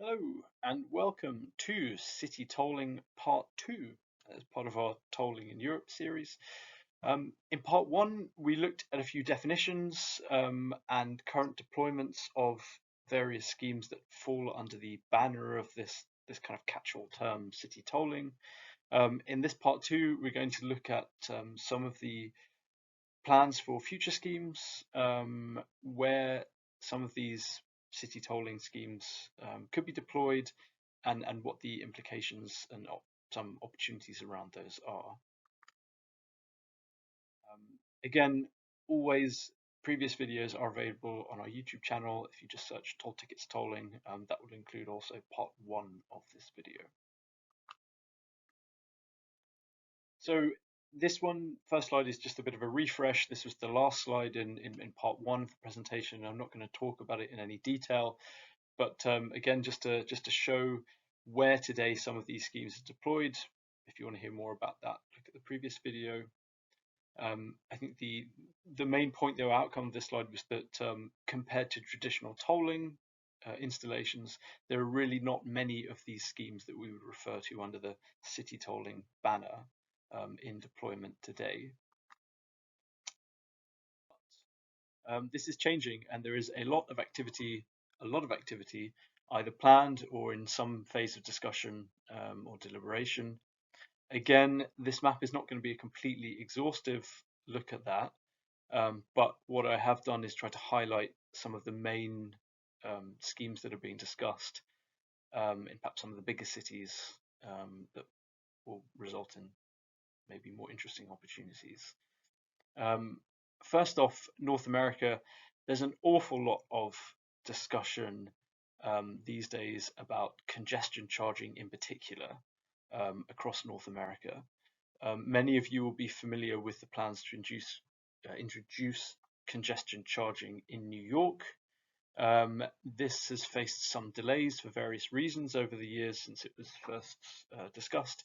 Hello and welcome to City Tolling Part 2 as part of our Tolling in Europe series. In Part 1, we looked at a few definitions and current deployments of various schemes that fall under the banner of this kind of catch-all term, City Tolling. In this Part 2, we're going to look at some of the plans for future schemes where some of these city tolling schemes could be deployed and what the implications and some opportunities around those are. Again, always previous videos are available on our YouTube channel. If you just search Toll Tickets Tolling, that will include also part 1 of this video. So this first slide is just a bit of a refresh. This was the last slide in part 1 of the presentation. I'm not going to talk about it in any detail, but again, just to show where today some of these schemes are deployed. If you want to hear more about that, look at the previous video. I think the main point, though, outcome of this slide was that compared to traditional tolling installations, there are really not many of these schemes that we would refer to under the city tolling banner in deployment today. This is changing, and there is a lot of activity, either planned or in some phase of discussion or deliberation. Again, this map is not going to be a completely exhaustive look at that, but what I have done is try to highlight some of the main schemes that are being discussed in perhaps some of the bigger cities that will result in maybe more interesting opportunities. First off, North America, there's an awful lot of discussion these days about congestion charging in particular across North America. Many of you will be familiar with the plans to introduce congestion charging in New York. This has faced some delays for various reasons over the years since it was first discussed,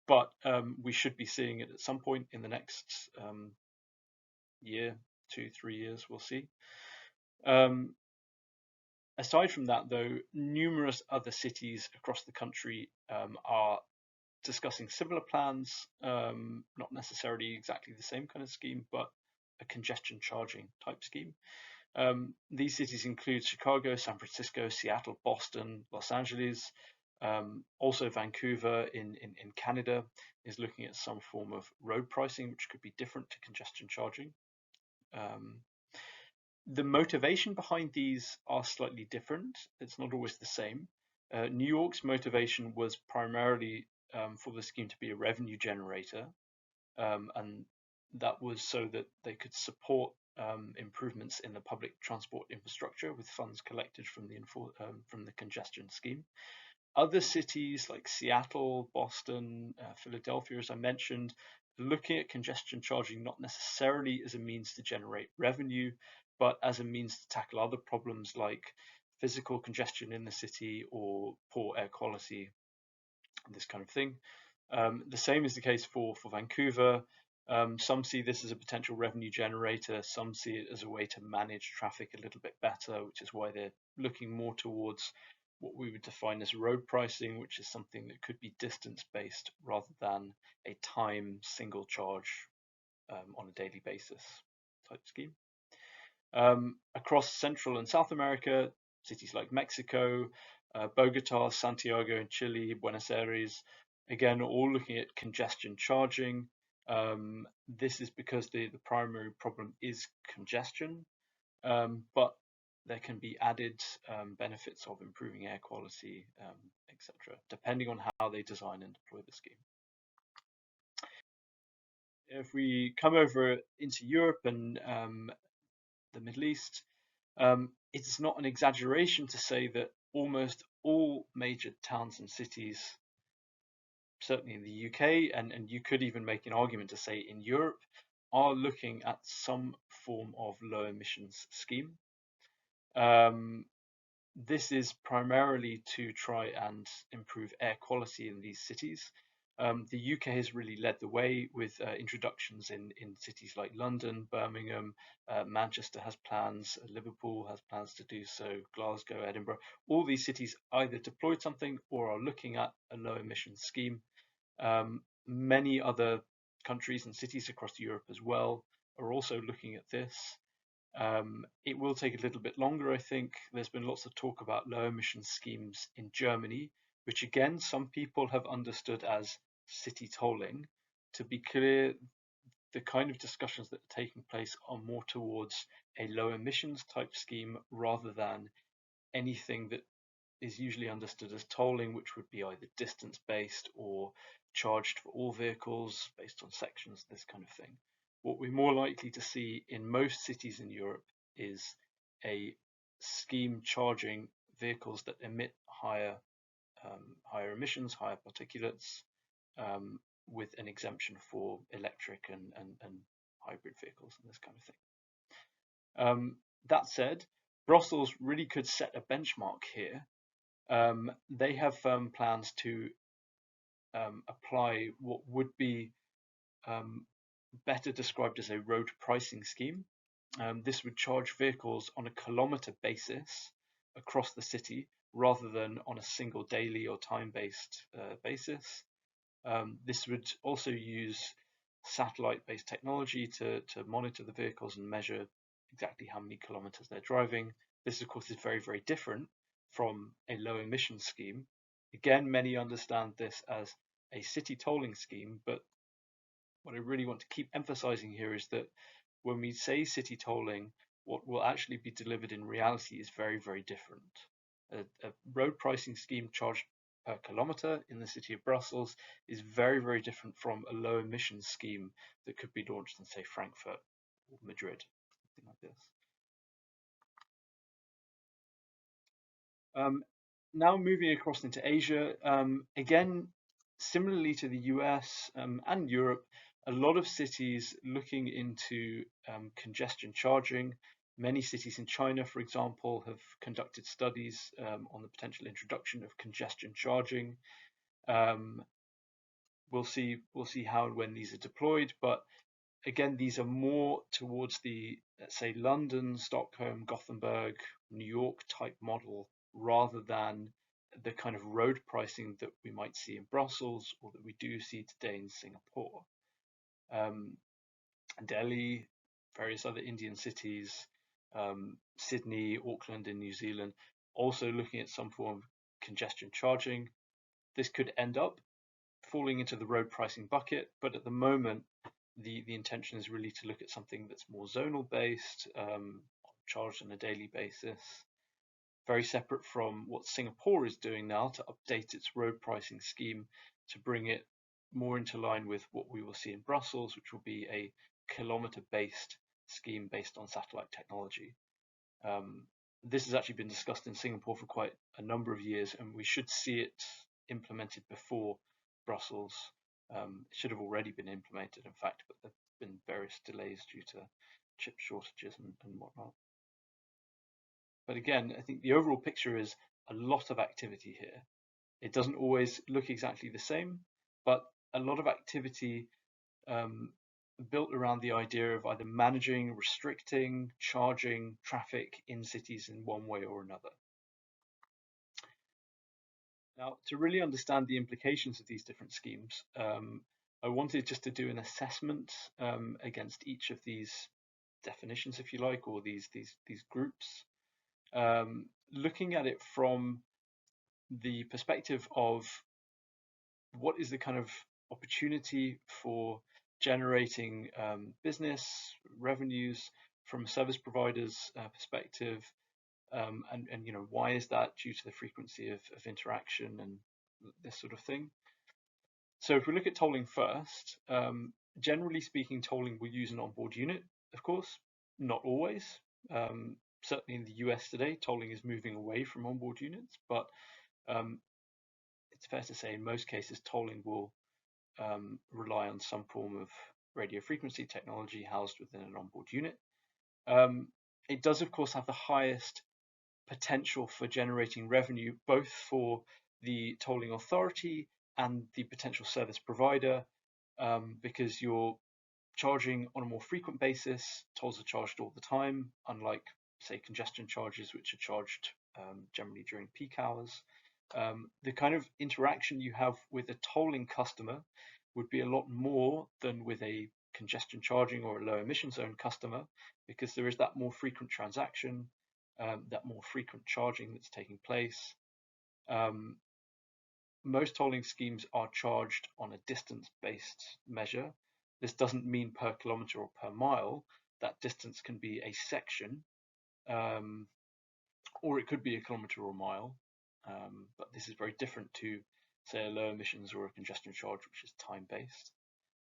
but we should be seeing it at some point in the next year, 2-3 years, we'll see. Aside from that, though, numerous other cities across the country are discussing similar plans, not necessarily exactly the same kind of scheme, but a congestion charging type scheme. These cities include Chicago, San Francisco, Seattle, Boston, Los Angeles. Also Vancouver in Canada is looking at some form of road pricing, which could be different to congestion charging. The motivation behind these are slightly different. It's not always the same. New York's motivation was primarily for the scheme to be a revenue generator, and that was so that they could support improvements in the public transport infrastructure with funds collected from the congestion scheme. Other cities like Seattle, Boston, Philadelphia, as I mentioned, looking at congestion charging not necessarily as a means to generate revenue, but as a means to tackle other problems like physical congestion in the city or poor air quality, this kind of thing. The same is the case for Vancouver. Some see this as a potential revenue generator, some see it as a way to manage traffic a little bit better, which is why they're looking more towards what we would define as road pricing, which is something that could be distance based rather than a time single charge on a daily basis type scheme. Across Central and South America, cities like Mexico, Bogota, Santiago in Chile, Buenos Aires, again, all looking at congestion charging. This is because the primary problem is congestion, but there can be added benefits of improving air quality, etc., depending on how they design and deploy the scheme. If we come over into Europe and the Middle East, it's not an exaggeration to say that almost all major towns and cities, certainly in the UK, and you could even make an argument to say in Europe, are looking at some form of low emissions scheme. This is primarily to try and improve air quality in these cities. The UK has really led the way with introductions in cities like London, Birmingham, Manchester has plans, Liverpool has plans to do so, Glasgow, Edinburgh. All these cities either deployed something or are looking at a low emissions scheme. Many other countries and cities across Europe as well are also looking at this. It will take a little bit longer, I think. There's been lots of talk about low emission schemes in Germany, which again, some people have understood as city tolling. To be clear, the kind of discussions that are taking place are more towards a low emissions type scheme rather than anything that is usually understood as tolling, which would be either distance based or charged for all vehicles based on sections, this kind of thing. What we're more likely to see in most cities in Europe is a scheme charging vehicles that emit higher emissions, higher particulates, with an exemption for electric and hybrid vehicles and this kind of thing. That said, Brussels really could set a benchmark here. They have plans to apply what would be better described as a road pricing scheme. This would charge vehicles on a kilometre basis across the city rather than on a single daily or time-based basis. This would also use satellite-based technology to monitor the vehicles and measure exactly how many kilometres they're driving. This, of course, is very, very different from a low emission scheme. Again, many understand this as a city tolling scheme, but what I really want to keep emphasizing here is that when we say city tolling, what will actually be delivered in reality is very, very different. A road pricing scheme charged per kilometre in the city of Brussels is very, very different from a low emission scheme that could be launched in, say, Frankfurt or Madrid, something like this. Now moving across into Asia, again, similarly to the US and Europe, a lot of cities looking into congestion charging. Many cities in China, for example, have conducted studies on the potential introduction of congestion charging. We'll see how and when these are deployed, but again, these are more towards the, let's say, London, Stockholm, Gothenburg, New York type model rather than the kind of road pricing that we might see in Brussels or that we do see today in Singapore. Delhi, various other Indian cities, Sydney, Auckland in New Zealand, also looking at some form of congestion charging. This could end up falling into the road pricing bucket, but at the moment, the intention is really to look at something that's more zonal based, charged on a daily basis, very separate from what Singapore is doing now to update its road pricing scheme to bring it more into line with what we will see in Brussels, which will be a kilometre based scheme based on satellite technology. This has actually been discussed in Singapore for quite a number of years, and we should see it implemented before Brussels. It should have already been implemented, in fact, but there have been various delays due to chip shortages and whatnot. But again, I think the overall picture is a lot of activity here. It doesn't always look exactly the same, but a lot of activity built around the idea of either managing, restricting, charging traffic in cities in one way or another. Now, to really understand the implications of these different schemes, I wanted just to do an assessment against each of these definitions, if you like, or these groups, looking at it from the perspective of what is the kind of opportunity for generating business revenues from a service provider's perspective, and why is that due to the frequency of interaction and this sort of thing. So if we look at tolling first, generally speaking, tolling will use an onboard unit, of course, not always. Certainly in the US today, tolling is moving away from onboard units, but it's fair to say in most cases tolling will rely on some form of radio frequency technology housed within an onboard unit. It does, of course, have the highest potential for generating revenue, both for the tolling authority and the potential service provider, because you're charging on a more frequent basis. Tolls are charged all the time, unlike, say, congestion charges, which are charged generally during peak hours. The kind of interaction you have with a tolling customer would be a lot more than with a congestion charging or a low emission zone customer, because there is that more frequent transaction, that more frequent charging that's taking place. Most tolling schemes are charged on a distance-based measure. This doesn't mean per kilometer or per mile. That distance can be a section, or it could be a kilometer or a mile. But this is very different to, say, a low emissions or a congestion charge, which is time-based.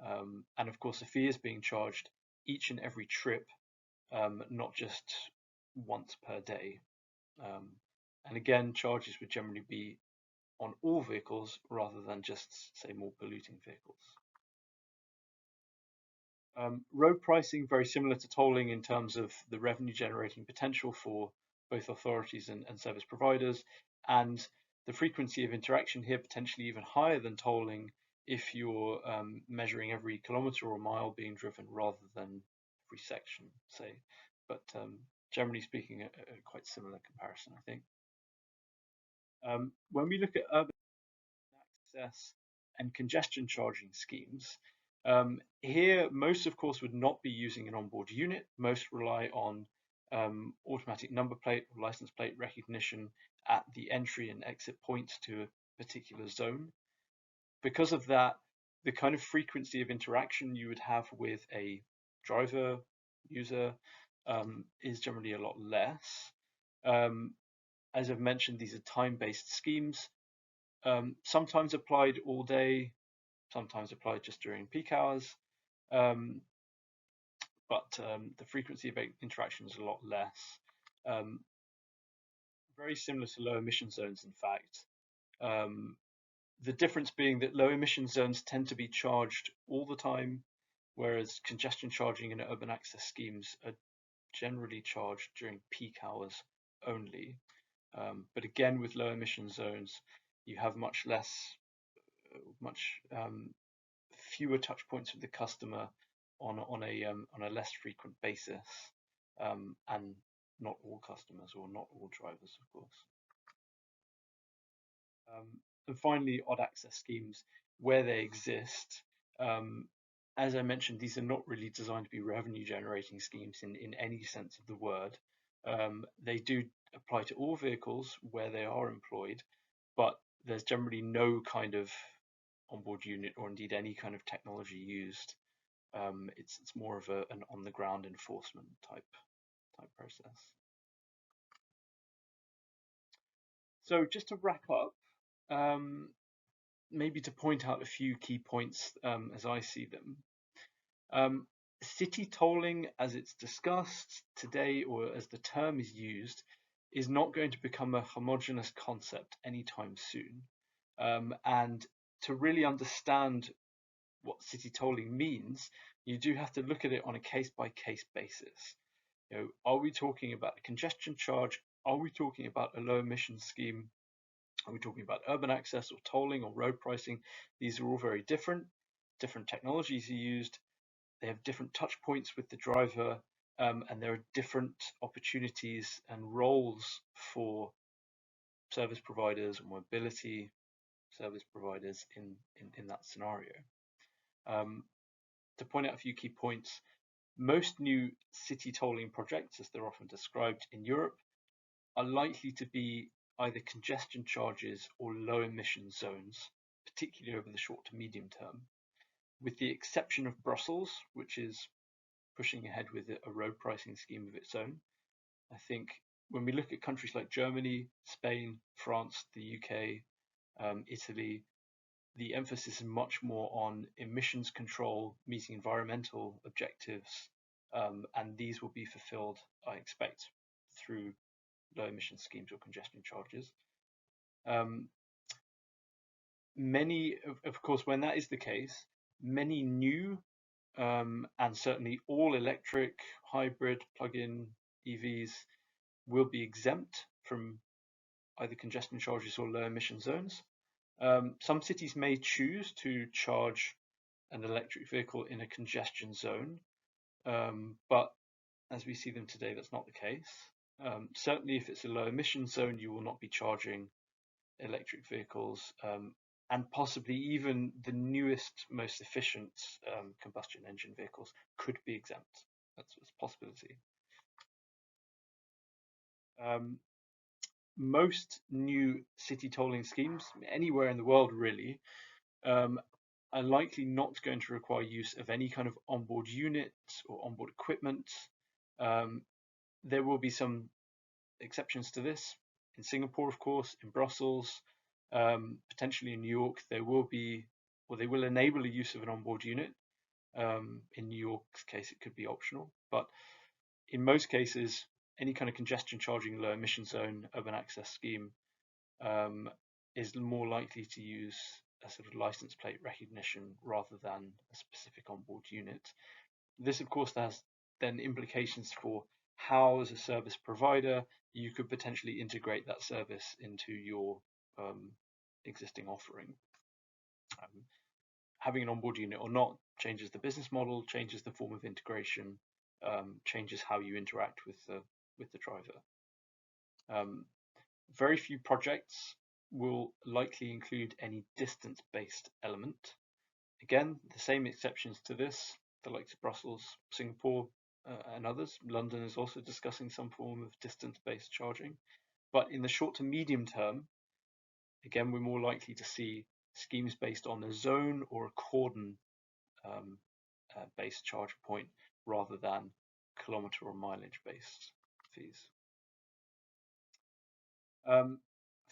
And of course, the fee is being charged each and every trip, not just once per day. And again, charges would generally be on all vehicles rather than just, say, more polluting vehicles. Road pricing, very similar to tolling in terms of the revenue generating potential for both authorities and service providers, and the frequency of interaction here potentially even higher than tolling if you're measuring every kilometer or mile being driven rather than every section, say. But generally speaking, a quite similar comparison, I think. When we look at urban access and congestion charging schemes, here most of course would not be using an onboard unit. Most rely on automatic number plate or license plate recognition at the entry and exit points to a particular zone. Because of that, the kind of frequency of interaction you would have with a driver, user, is generally a lot less. As I've mentioned, these are time-based schemes, sometimes applied all day, sometimes applied just during peak hours, but the frequency of interaction is a lot less. Very similar to low emission zones, in fact. The difference being that low emission zones tend to be charged all the time, whereas congestion charging and urban access schemes are generally charged during peak hours only. But again, with low emission zones, you have much fewer touch points with the customer on a less frequent basis, and not all customers or not all drivers, of course. And finally, odd access schemes, where they exist. As I mentioned, these are not really designed to be revenue generating schemes in any sense of the word. They do apply to all vehicles where they are employed, but there's generally no kind of onboard unit or indeed any kind of technology used. It's more of an on the ground enforcement type process. So just to wrap up, maybe to point out a few key points as I see them. City tolling, as it's discussed today, or as the term is used, is not going to become a homogeneous concept anytime soon. And to really understand what city tolling means, you do have to look at it on a case-by-case basis. Are we talking about a congestion charge? Are we talking about a low emission scheme? Are we talking about urban access or tolling or road pricing? These are all very different. Different technologies are used. They have different touch points with the driver, and there are different opportunities and roles for service providers or mobility service providers in that scenario. To point out a few key points, most new city tolling projects, as they're often described in Europe, are likely to be either congestion charges or low emission zones, particularly over the short to medium term, with the exception of Brussels, which is pushing ahead with a road pricing scheme of its own. I think when we look at countries like Germany, Spain, France, the UK, Italy, the emphasis is much more on emissions control, meeting environmental objectives, and these will be fulfilled, I expect, through low emission schemes or congestion charges. Of course, when that is the case, many new and certainly all electric, hybrid, plug-in EVs will be exempt from either congestion charges or low emission zones. Some cities may choose to charge an electric vehicle in a congestion zone, but as we see them today, that's not the case. Certainly, if it's a low emission zone, you will not be charging electric vehicles, and possibly even the newest, most efficient combustion engine vehicles could be exempt. That's a possibility. Most new city tolling schemes, anywhere in the world really, are likely not going to require use of any kind of onboard unit or onboard equipment. There will be some exceptions to this. In Singapore, of course, in Brussels, potentially in New York, they will enable the use of an onboard unit. In New York's case, it could be optional, but in most cases, any kind of congestion charging low emission zone urban access scheme is more likely to use a sort of license plate recognition rather than a specific onboard unit. This, of course, has then implications for how, as a service provider, you could potentially integrate that service into your existing offering. Having an onboard unit or not changes the business model, changes the form of integration, changes how you interact with the driver. Very few projects will likely include any distance-based element. Again, the same exceptions to this, the likes of Brussels, Singapore, and others. London is also discussing some form of distance-based charging. But in the short to medium term, again, we're more likely to see schemes based on a zone or a cordon based charge point rather than kilometer or mileage based fees.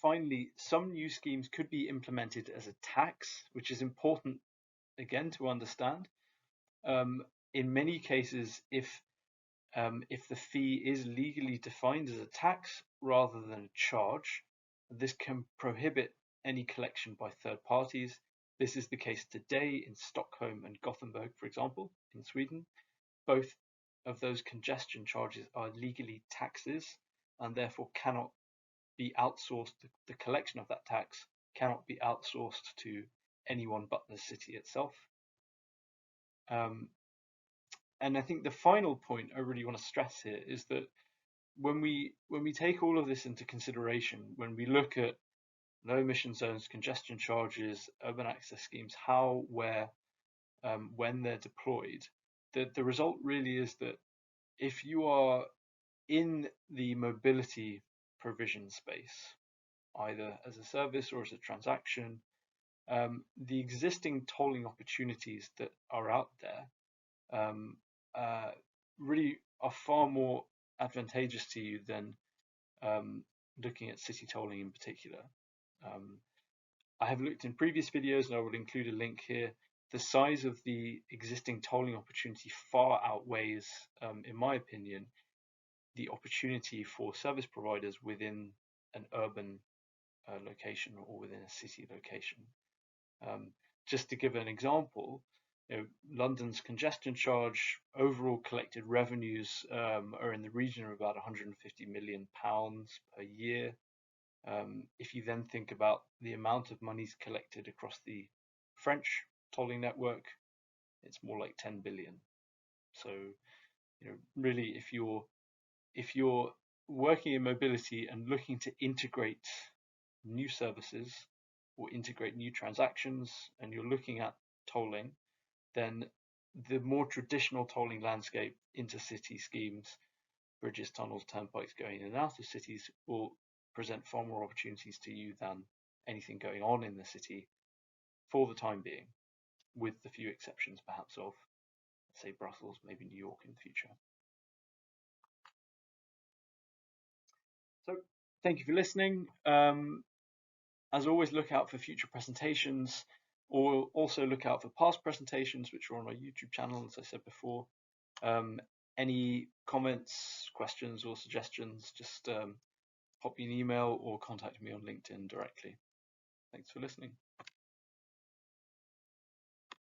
Finally, some new schemes could be implemented as a tax, which is important again to understand. In many cases, if the fee is legally defined as a tax rather than a charge, this can prohibit any collection by third parties. This is the case today in Stockholm and Gothenburg, for example, in Sweden. Both of those congestion charges are legally taxes and therefore cannot be outsourced. The collection of that tax cannot be outsourced to anyone but the city itself. And I think the final point I really want to stress here is that when we take all of this into consideration, when we look at low emission zones, congestion charges, urban access schemes, how, where, when they're deployed, the result really is that if you are in the mobility provision space, either as a service or as a transaction, the existing tolling opportunities that are out there really are far more advantageous to you than looking at city tolling in particular. I have looked in previous videos, and I will include a link here. The size of the existing tolling opportunity far outweighs, in my opinion, the opportunity for service providers within an urban location or within a city location. Just to give an example, London's congestion charge overall collected revenues are in the region of about £150 million per year. If you then think about the amount of monies collected across the French tolling network, it's more like 10 billion. So, really, if you're working in mobility and looking to integrate new services or integrate new transactions, and you're looking at tolling, then the more traditional tolling landscape, intercity schemes, bridges, tunnels, turnpikes going in and out of cities will present far more opportunities to you than anything going on in the city for the time being, with the few exceptions perhaps of, say, Brussels, maybe New York in the future. So thank you for listening. As always, look out for future presentations, or also look out for past presentations which are on our YouTube channel, as I said before. Any comments, questions or suggestions, just pop me an email or contact me on LinkedIn directly. Thanks for listening.